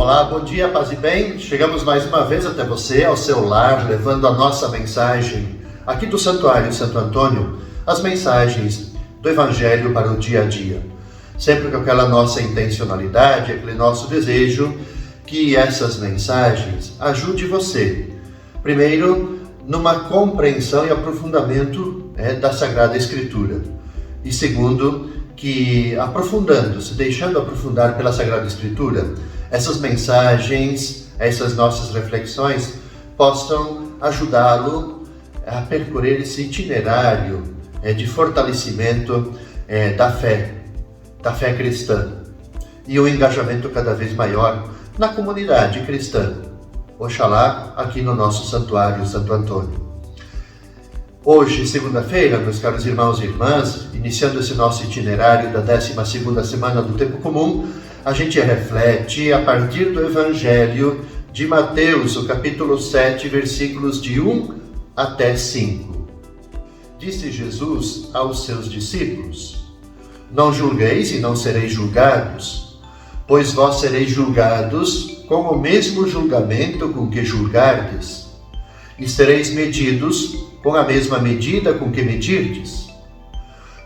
Olá, bom dia, paz e bem. Chegamos mais uma vez até você, ao seu lar, levando a nossa mensagem aqui do Santuário Santo Antônio, as mensagens do Evangelho para o dia a dia. Sempre com aquela nossa intencionalidade, aquele nosso desejo que essas mensagens ajudem você. Primeiro, numa compreensão e aprofundamento da Sagrada Escritura. E segundo, que aprofundando-se, deixando aprofundar pela Sagrada Escritura, essas mensagens, essas nossas reflexões possam ajudá-lo a percorrer esse itinerário de fortalecimento da fé cristã e o engajamento cada vez maior na comunidade cristã. Oxalá aqui no nosso Santuário Santo Antônio. Hoje, segunda-feira, meus caros irmãos e irmãs, iniciando esse nosso itinerário da 12ª semana do Tempo Comum, a gente reflete a partir do Evangelho de Mateus, o capítulo 7, versículos de 1 até 5. Disse Jesus aos seus discípulos: Não julgueis e não sereis julgados, pois vós sereis julgados com o mesmo julgamento com que julgardes, e sereis medidos com a mesma medida com que medirdes.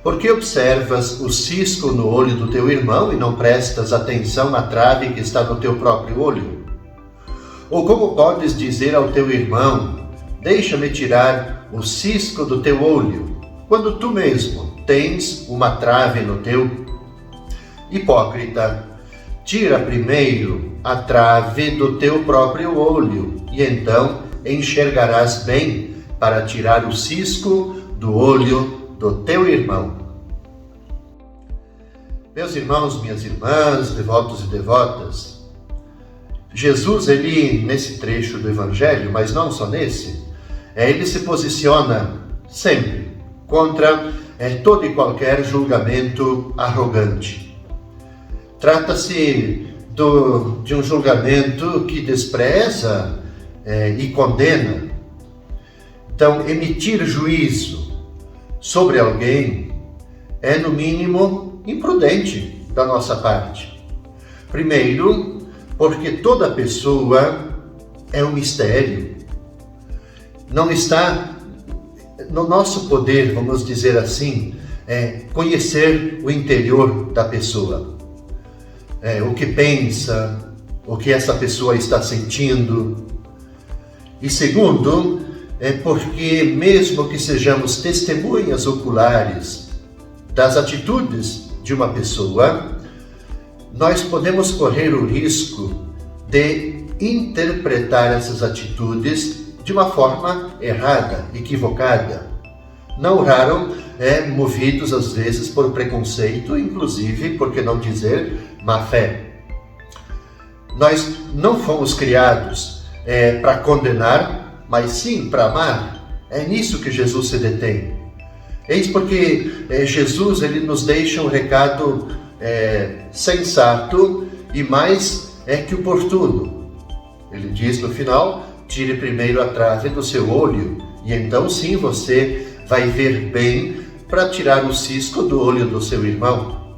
Porque observas o cisco no olho do teu irmão e não prestas atenção na trave que está no teu próprio olho? Ou como podes dizer ao teu irmão: deixa-me tirar o cisco do teu olho, quando tu mesmo tens uma trave no teu? Hipócrita, tira primeiro a trave do teu próprio olho, e então enxergarás bem para tirar o cisco do olho do teu irmão. Meus irmãos, minhas irmãs, devotos e devotas, Jesus, nesse trecho do Evangelho, mas não só nesse, ele se posiciona sempre contra todo e qualquer julgamento arrogante. Trata-se de um julgamento que despreza e condena. Então, emitir juízo sobre alguém é, no mínimo, imprudente da nossa parte. Primeiro, porque toda pessoa é um mistério. Não está no nosso poder, vamos dizer assim, conhecer o interior da pessoa. O que pensa, o que essa pessoa está sentindo. E segundo, porque mesmo que sejamos testemunhas oculares das atitudes de uma pessoa, nós podemos correr o risco de interpretar essas atitudes de uma forma errada, equivocada. Não raro, movidos às vezes por preconceito, inclusive, por que não dizer, má fé. Nós não fomos criados para condenar, mas sim para amar. É nisso que Jesus se detém. Eis porque Jesus nos deixa um recado sensato e mais que oportuno. Ele diz no final: tire primeiro a trave do seu olho, e então sim você vai ver bem para tirar o cisco do olho do seu irmão.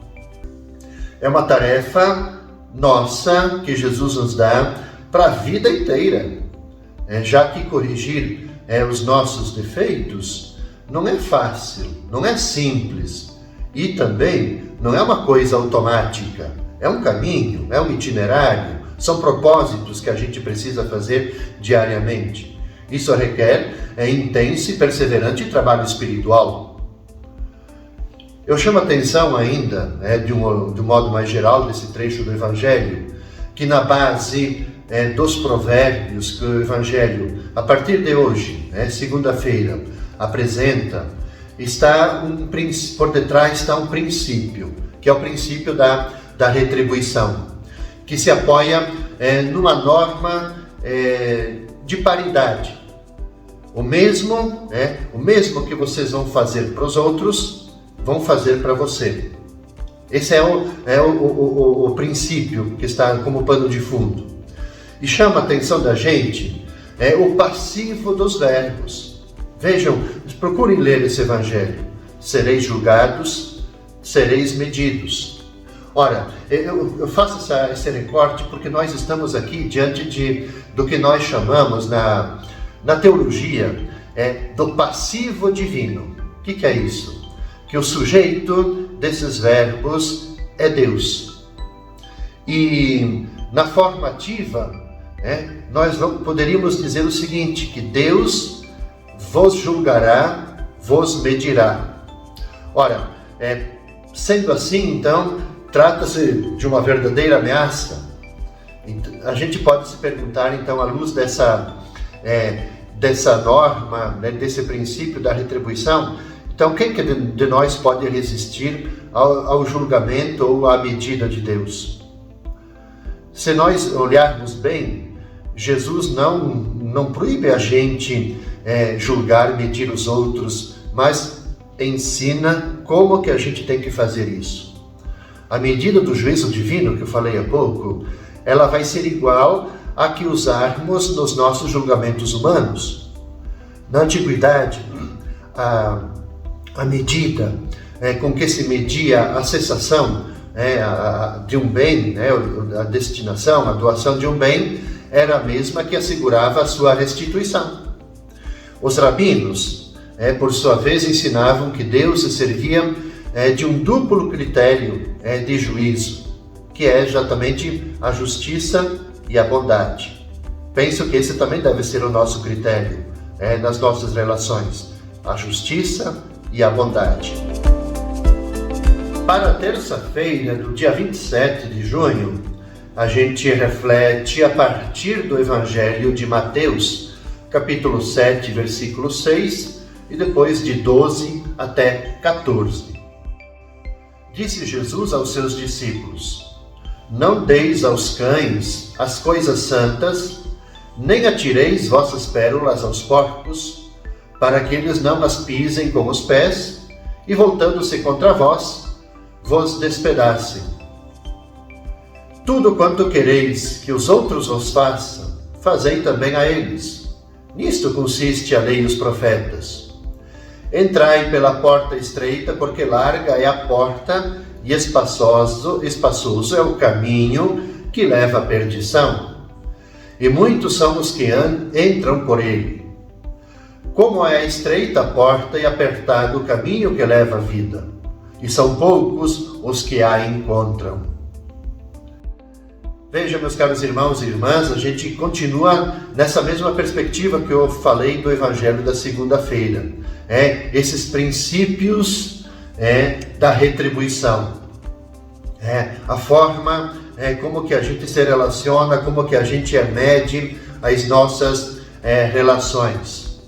É uma tarefa nossa que Jesus nos dá para a vida inteira. Já que corrigir os nossos defeitos não é fácil, não é simples e também não é uma coisa automática. É um caminho, é um itinerário, são propósitos que a gente precisa fazer diariamente. Isso requer intenso e perseverante trabalho espiritual. Eu chamo a atenção ainda, de um modo mais geral, desse trecho do Evangelho, que na base dos provérbios que o Evangelho, a partir de hoje, segunda-feira, apresenta, por detrás está um princípio, que é o princípio da retribuição, que se apoia numa norma de paridade. O mesmo que vocês vão fazer para os outros, vão fazer para você. Esse é o princípio que está como pano de fundo. E chama a atenção da gente o passivo dos verbos. Vejam, procurem ler esse Evangelho. Sereis julgados, sereis medidos. Ora, eu faço esse recorte porque nós estamos aqui diante do que nós chamamos na teologia do passivo divino. O que é isso? Que o sujeito desses verbos é Deus. E na forma ativa, nós poderíamos dizer o seguinte, que Deus vos julgará, vos medirá. Ora, sendo assim, então, trata-se de uma verdadeira ameaça. A gente pode se perguntar, então, à luz dessa norma, desse princípio da retribuição, então, quem que de nós pode resistir ao julgamento ou à medida de Deus? Se nós olharmos bem, Jesus não proíbe a gente julgar, medir os outros, mas ensina como que a gente tem que fazer isso. A medida do juízo divino, que eu falei há pouco, ela vai ser igual a que usarmos nos nossos julgamentos humanos. Na antiguidade, a medida com que se media a cessação de um bem, a destinação, a doação de um bem, era a mesma que assegurava a sua restituição. Os rabinos, por sua vez, ensinavam que Deus se servia de um duplo critério de juízo, que é exatamente a justiça e a bondade. Penso que esse também deve ser o nosso critério nas nossas relações, a justiça e a bondade. Para a terça-feira, do dia 27 de junho, a gente reflete a partir do Evangelho de Mateus, capítulo 7, versículo 6, e depois de 12 até 14. Disse Jesus aos seus discípulos: Não deis aos cães as coisas santas, nem atireis vossas pérolas aos porcos, para que eles não as pisem com os pés, e voltando-se contra vós, vos despedacem. Tudo quanto quereis que os outros vos façam, fazei também a eles. Nisto consiste a lei e os profetas. Entrai pela porta estreita, porque larga é a porta e espaçoso é o caminho que leva à perdição. E muitos são os que entram por ele. Como é estreita a porta e apertado o caminho que leva à vida, e são poucos os que a encontram. Veja, meus caros irmãos e irmãs, a gente continua nessa mesma perspectiva que eu falei do Evangelho da segunda-feira. Esses princípios da retribuição. A forma como que a gente se relaciona, como que a gente mede as nossas relações.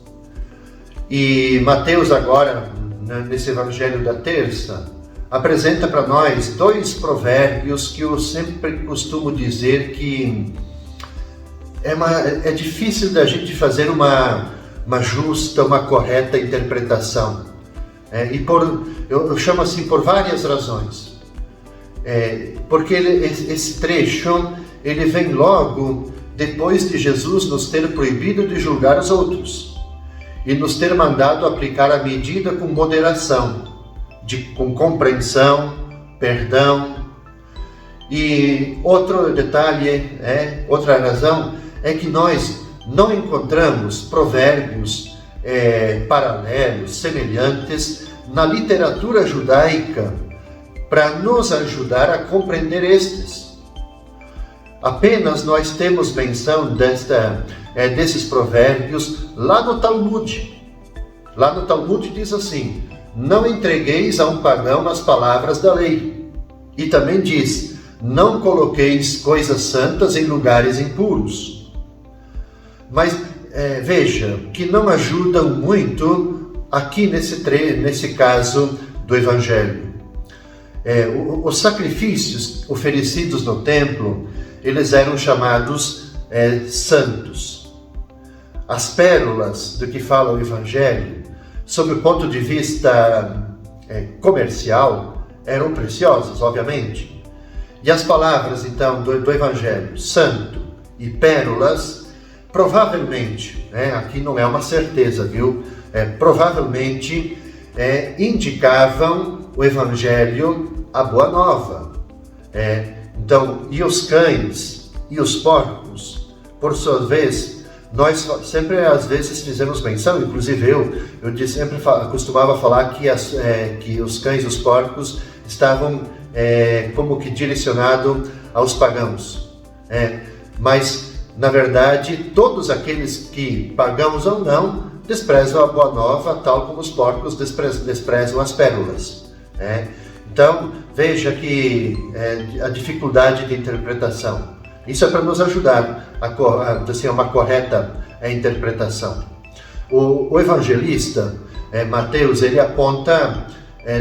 E Mateus agora, nesse Evangelho da terça, apresenta para nós dois provérbios que eu sempre costumo dizer que é difícil da gente fazer uma justa, uma correta interpretação. Eu chamo assim por várias razões. Porque esse trecho ele vem logo depois de Jesus nos ter proibido de julgar os outros e nos ter mandado aplicar a medida com moderação, com compreensão, perdão. E outro detalhe, outra razão, é que nós não encontramos provérbios paralelos, semelhantes, na literatura judaica para nos ajudar a compreender estes. Apenas nós temos menção desses provérbios lá no Talmud. Lá no Talmud diz assim: não entregueis a um pagão as palavras da lei. E também diz: não coloqueis coisas santas em lugares impuros. Mas veja que não ajudam muito aqui nesse caso do Evangelho. Os sacrifícios oferecidos no templo, eles eram chamados santos. As pérolas do que fala o Evangelho, sob o ponto de vista comercial, eram preciosas, obviamente. E as palavras, então, do Evangelho, santo e pérolas, provavelmente, aqui não é uma certeza, viu? Provavelmente indicavam o Evangelho, a Boa Nova. Então, e os cães e os porcos, por sua vez, nós sempre às vezes fizemos menção, inclusive eu sempre costumava falar que os cães e os porcos estavam como que direcionados aos pagãos. Mas, na verdade, todos aqueles que, pagãos ou não, desprezam a boa nova, tal como os porcos desprezam as pérolas. Então, veja que a dificuldade de interpretação. Isso é para nos ajudar a uma correta interpretação. O evangelista Mateus, ele aponta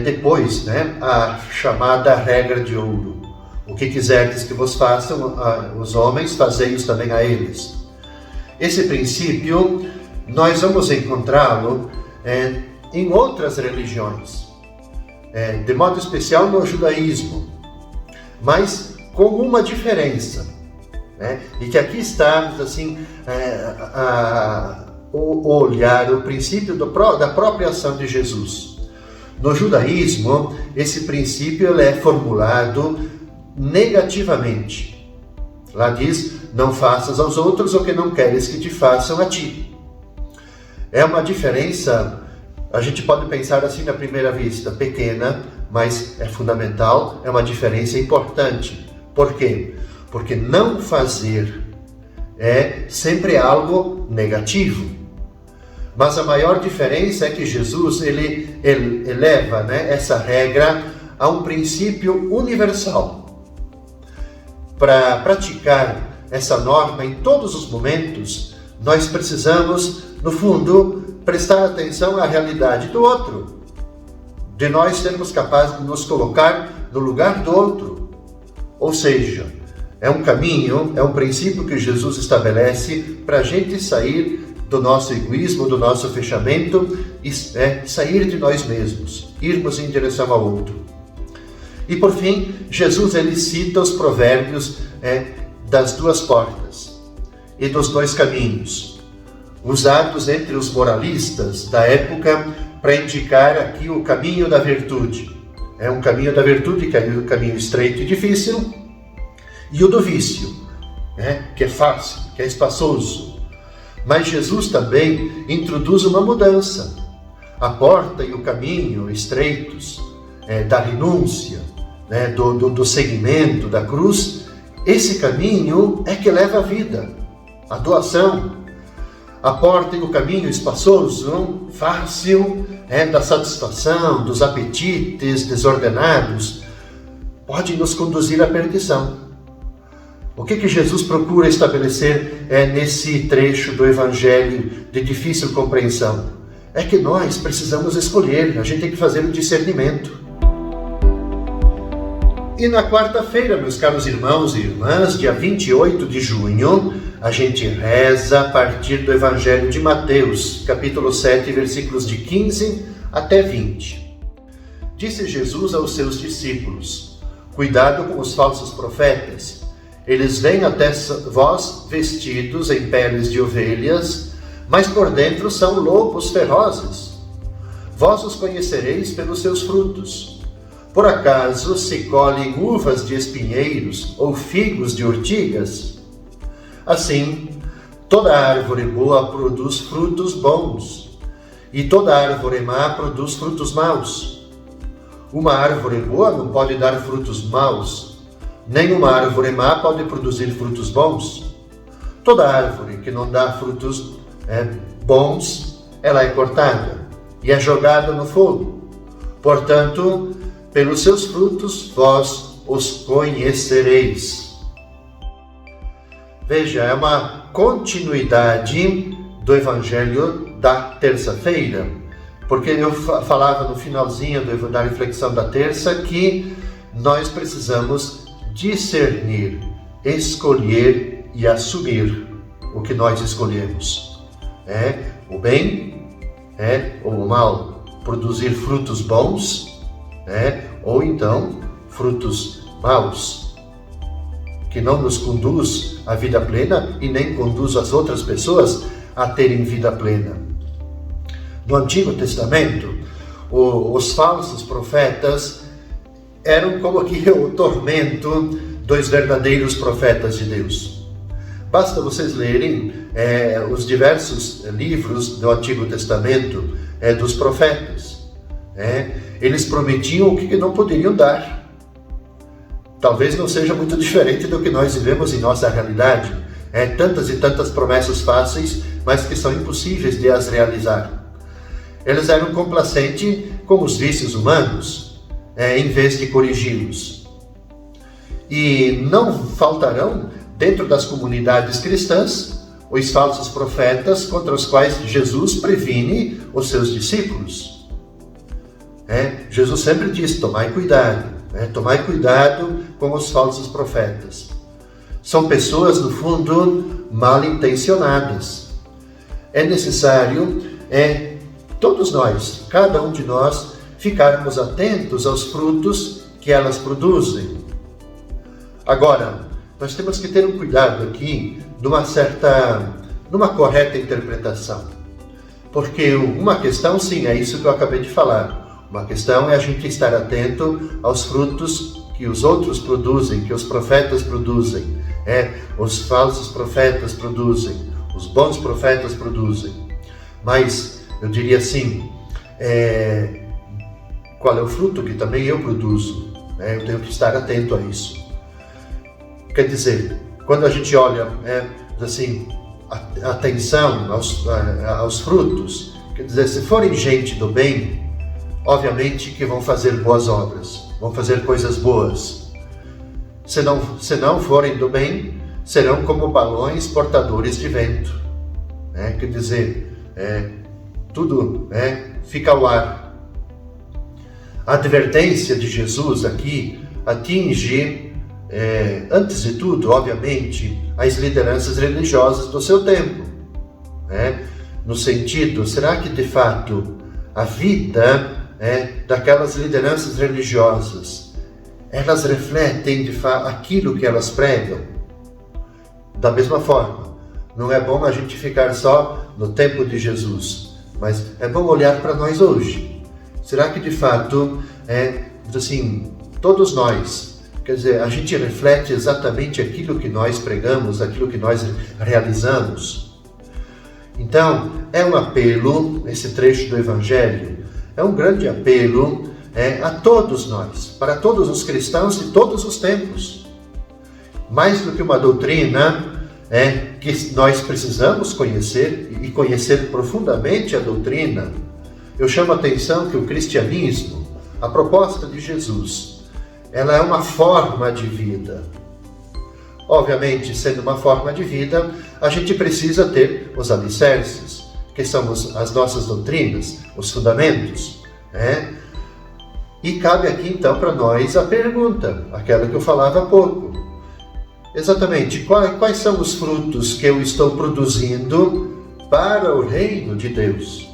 depois a chamada regra de ouro. O que quiserdes que vos façam os homens, fazei-os também a eles. Esse princípio nós vamos encontrá-lo em outras religiões, de modo especial no judaísmo, mas com uma diferença. E que aqui está assim, o olhar, o princípio da própria ação de Jesus. No judaísmo, esse princípio ele é formulado negativamente. Lá diz, não faças aos outros o que não queres que te façam a ti. É uma diferença, a gente pode pensar assim na primeira vista, pequena, mas é fundamental, é uma diferença importante. Por quê? Porque não fazer é sempre algo negativo. Mas a maior diferença é que Jesus ele eleva essa regra a um princípio universal. Para praticar essa norma em todos os momentos, nós precisamos, no fundo, prestar atenção à realidade do outro. De nós sermos capazes de nos colocar no lugar do outro. Ou seja, é um caminho, é um princípio que Jesus estabelece para a gente sair do nosso egoísmo, do nosso fechamento e sair de nós mesmos, irmos em direção ao outro. E por fim, Jesus ele cita os provérbios das duas portas e dos dois caminhos, usados entre os moralistas da época para indicar aqui o caminho da virtude. É um caminho da virtude que é o caminho estreito e difícil, e o do vício, que é fácil, que é espaçoso. Mas Jesus também introduz uma mudança. A porta e o caminho estreitos da renúncia, do seguimento da cruz, esse caminho é que leva a vida, a doação. A porta e o caminho espaçoso, fácil, da satisfação, dos apetites desordenados, pode nos conduzir à perdição. O que Jesus procura estabelecer nesse trecho do Evangelho de difícil compreensão? É que nós precisamos escolher, a gente tem que fazer um discernimento. E na quarta-feira, meus caros irmãos e irmãs, dia 28 de junho, a gente reza a partir do Evangelho de Mateus, capítulo 7, versículos de 15 até 20. Disse Jesus aos seus discípulos: cuidado com os falsos profetas. Eles vêm até vós vestidos em peles de ovelhas, mas por dentro são lobos ferozes. Vós os conhecereis pelos seus frutos. Por acaso se colhem uvas de espinheiros ou figos de urtigas? Assim, toda árvore boa produz frutos bons, e toda árvore má produz frutos maus. Uma árvore boa não pode dar frutos maus, nem uma árvore má pode produzir frutos bons. Toda árvore que não dá frutos bons, ela é cortada e é jogada no fogo. Portanto, pelos seus frutos vós os conhecereis. Veja, é uma continuidade do Evangelho da terça-feira, porque eu falava no finalzinho da reflexão da terça que nós precisamos discernir, escolher e assumir o que nós escolhemos. O bem ou o mal, produzir frutos bons, ou então frutos maus, que não nos conduz à vida plena e nem conduz as outras pessoas a terem vida plena. No Antigo Testamento, os falsos profetas eram como que o tormento dos verdadeiros profetas de Deus. Basta vocês lerem os diversos livros do Antigo Testamento dos profetas. Eles prometiam o que não poderiam dar. Talvez não seja muito diferente do que nós vivemos em nossa realidade. Tantas e tantas promessas fáceis, mas que são impossíveis de as realizar. Eles eram complacentes com os vícios humanos, em vez de corrigi-los. E não faltarão, dentro das comunidades cristãs, os falsos profetas contra os quais Jesus previne os seus discípulos. Jesus sempre diz, tomai cuidado com os falsos profetas. São pessoas, no fundo, mal intencionadas. É necessário, todos nós, cada um de nós, ficarmos atentos aos frutos que elas produzem. Agora, nós temos que ter um cuidado aqui numa correta interpretação. Porque uma questão, sim, é isso que eu acabei de falar. Uma questão é a gente estar atento aos frutos que os outros produzem, que os profetas produzem. Os falsos profetas produzem, os bons profetas produzem. Mas, eu diria assim, qual é o fruto que também eu produzo? Eu tenho que estar atento a isso. Quer dizer, quando a gente olha, assim, atenção aos frutos, quer dizer, se forem gente do bem, obviamente que vão fazer boas obras, vão fazer coisas boas. Se não forem do bem, serão como balões portadores de vento. Quer dizer, tudo fica ao ar. A advertência de Jesus aqui atinge, antes de tudo, obviamente, as lideranças religiosas do seu tempo. No sentido, será que de fato a vida daquelas lideranças religiosas, elas refletem de fato aquilo que elas pregam? Da mesma forma, não é bom a gente ficar só no tempo de Jesus, mas é bom olhar para nós hoje. Será que de fato, assim, todos nós, quer dizer, a gente reflete exatamente aquilo que nós pregamos, aquilo que nós realizamos? Então, é um apelo, esse trecho do Evangelho, é um grande apelo a todos nós, para todos os cristãos de todos os tempos. Mais do que uma doutrina que nós precisamos conhecer e conhecer profundamente a doutrina, eu chamo a atenção que o cristianismo, a proposta de Jesus, ela é uma forma de vida. Obviamente, sendo uma forma de vida, a gente precisa ter os alicerces, que são as nossas doutrinas, os fundamentos. E cabe aqui então para nós a pergunta, aquela que eu falava há pouco. Exatamente, quais são os frutos que eu estou produzindo para o reino de Deus?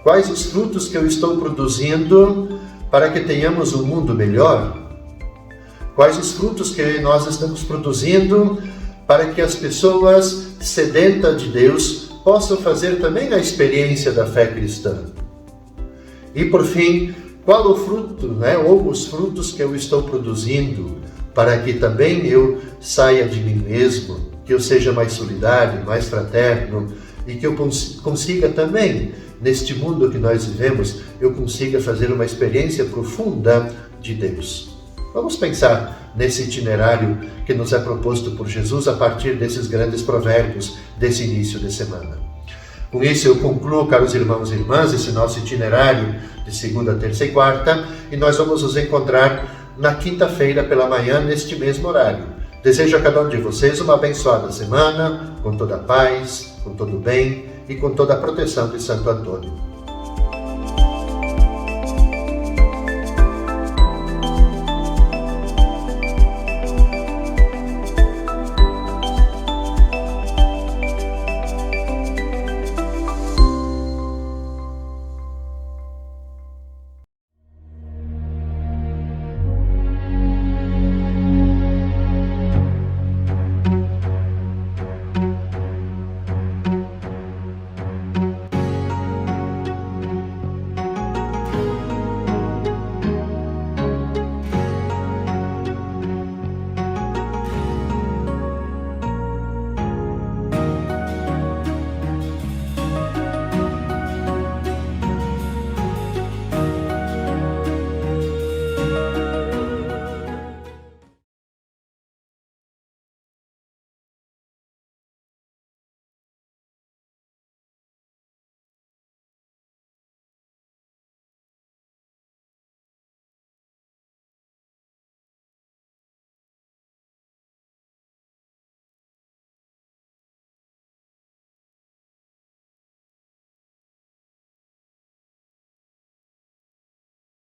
Quais os frutos que eu estou produzindo para que tenhamos um mundo melhor? Quais os frutos que nós estamos produzindo para que as pessoas sedentas de Deus possam fazer também a experiência da fé cristã? E por fim, qual o fruto, ou os frutos que eu estou produzindo para que também eu saia de mim mesmo, que eu seja mais solidário, mais fraterno e que eu consiga também, neste mundo que nós vivemos, eu consiga fazer uma experiência profunda de Deus. Vamos pensar nesse itinerário que nos é proposto por Jesus a partir desses grandes provérbios desse início de semana. Com isso eu concluo, caros irmãos e irmãs, esse nosso itinerário de segunda, terça e quarta, e nós vamos nos encontrar na quinta-feira pela manhã, neste mesmo horário. Desejo a cada um de vocês uma abençoada semana, com toda a paz, com todo o bem e com toda a proteção de Santo Antônio.